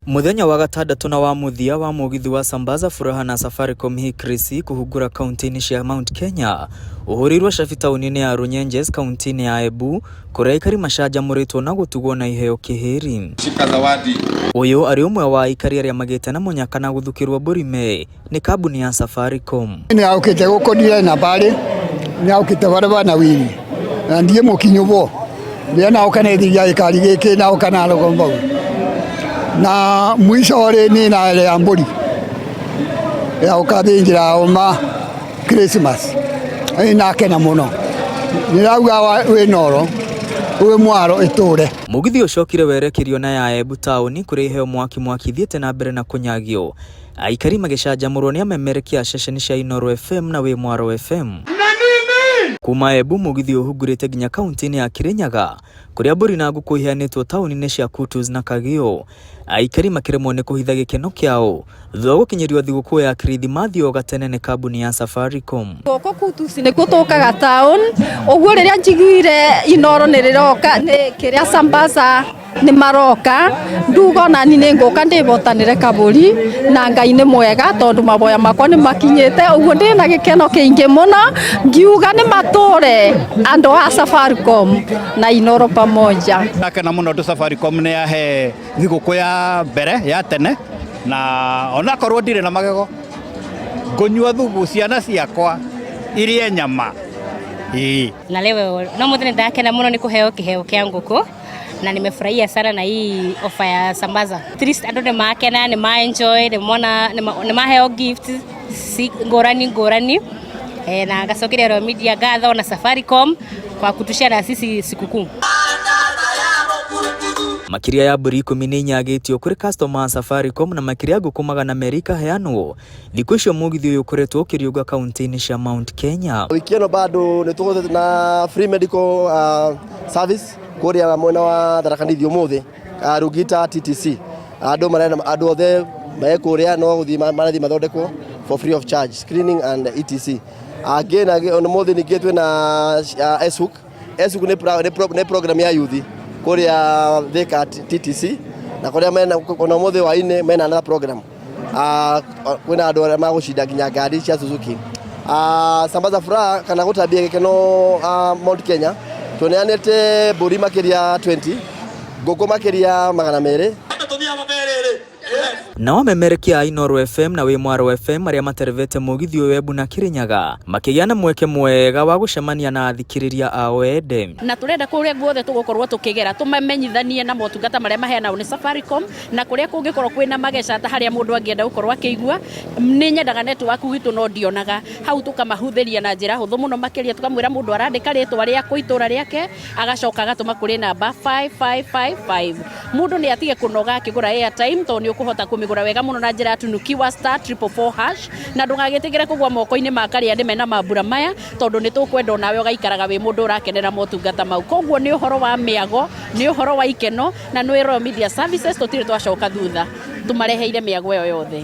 Muthenya wa gatandatu na wa muthia wa mugithi wa Sambaza Furaha na Safaricom Hikrisi kuhungura kaunti-ini cia Mount Kenya uhurirwo cabi tauni-ini ya Runyenjes kaunti-ini ya Embu kuria aikari macanjamuritwo na gutugwo na iheo kihiri. Uyu ari umwe wa aikari aria magite na munyaka na guthukirwo burime ni kambuni ya Safaricom. Ni aukite gukonire na bari ni aukite baraba na wili na ndiye mukinyubo ndiana ukanethiria ikari giki na ukanarogomba na mwisho ore ni na ile amburi ya ukathingira oma Christmas ina kena muno nirauga we noro we mwaro iture. Mugithi ucokire werekerio na ya Embu tauni kuri iheo mwaki thiete na mbere na kunyagio aikari magicanjamurwo ni amemerekia ceceni cia Inooro FM na we Mwaro FM. Kuma Embu mugithi uhungurite nginya kaunti-ini ya Kirinyaga kuria mburi na nguku iheanitwo tauni-ini cia Kutus na Kagio. Aikari makiremwo ni kuhitha gikeno kiao thutha gukinyirio thiguku ya Kirithimathi o gatene ni kambuni ya Safaricom. Goko Kutus ni gutukaga town uguo riria njiguire Inooro ni riroka ni kiria Sambaza ni maroka ndugo na ni nguka ndibotanire kaburi na Ngai ni mwega tondu maboya makwa ni makinyite uguo ndi na gikeno kiingi muno ngiuga ni mature andu a Safaricom na Inooro pamoja. Akena muno ndu Safaricom ni yahe thiguku ya mbere ya tene na ona korwo ndire na magego ngonyua thubu ciana ciakwa irie nyama na leo no muthenya ndakena muno ni kuheo kiheo kia nguku na nimefurahia sana na hii ofa ya Sambaza. At least ando ni makena ni ma enjoy ni maheo gifts ngorani na gacokeria Royal Media gatho na Safaricom kwa kutushia na sisi sikukuu. Makiria ya mburi 10 ni nyagitio kuri customer Safaricom na makiria nguku 200 heanwo thiku icio mugithi uyu kuretwo ukiriuga kaunti-ini cia Mount Kenya. Wiki ino bado nitugote na free medical service kuria mwena wa Tharaka-Nithi umuthi Rugita TTC andu othe mekuria no guthi marathi mathondekwo for free of charge screening and etc. Again on umuthi nigitwe na SHOOK ni program ya youth kuria Thika TTC na kuria mena ona umuthi wa ine mena another program kwina andu aria magushinda nginya ngari cia Suzuki. Sambaza Furaha kana gutambia gikeno Mount Kenya tuneanete mburi makiria 20 nguku makiria 200 na wamemerekia Inooro FM na we Mwaro FM aria materevete mugithi uyu Embu na Kirinyaga makigiana mweke mwega wa gucemania na athikiriria ao ende na turenda kuria guothe tugukorwo tukigera tumamenyithanie na motungata maria maheana ni Safaricom na kuria kungikorwo kwina mageca ta haria mundu angienda gukorwo akigua ni nyendaga network gitu no ndionaga hau tukamahuthiria na njira huthu muno makiria tukamwira mundu arandika ritwa ria kuitura riake agacoka agatuma kuri namba 5555 mundu ni atige kunoga akigura airtime to ni ukuhota kumigura wega muno na njira tunukiwa *444# na ndungagitigire kugwa moko-ini makaria ndi mena mambura maya tondu ni tukwenda nawe ugaikaraga wi mundu urakenera motungata mau koguo ni uhoro wa miago ni uhoro wa ikeno na ni Royal Media Services tutire twacoka thutha tumareheire miago yo yothe.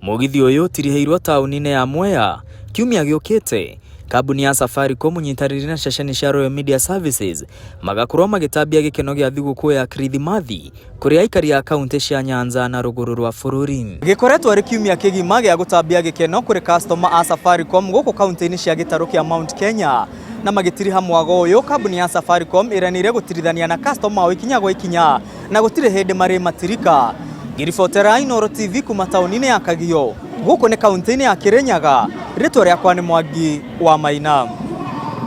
Mugithi uyu tiriheirwo tauni-ini ya Mwea kiumia giukite kambuni ya Safaricom nyitariri na ceceni cia Royal Media Services magakorwo magitambia gikeno gia thiguku ya Kirithimathi kuria aikari ya kaunti cia Nyanza na ruguru rwa bururi. Gikoretwo ari kiumia kigima gia gutambia gikeno kuri customer a Safaricom guku kaunti-ini cia gitaru kia Mount Kenya na magitiri hamwago uyu kambuni ya Safaricom iranire gutirithania na customer ikinya ikinya na gutire hindi mari matirika. Giribotera Inooro TV kuma tauni-ini ya Kagio guku ni kaunti-ini ya Kirinyaga ritwa riakwa ni Mwangi wa Maina.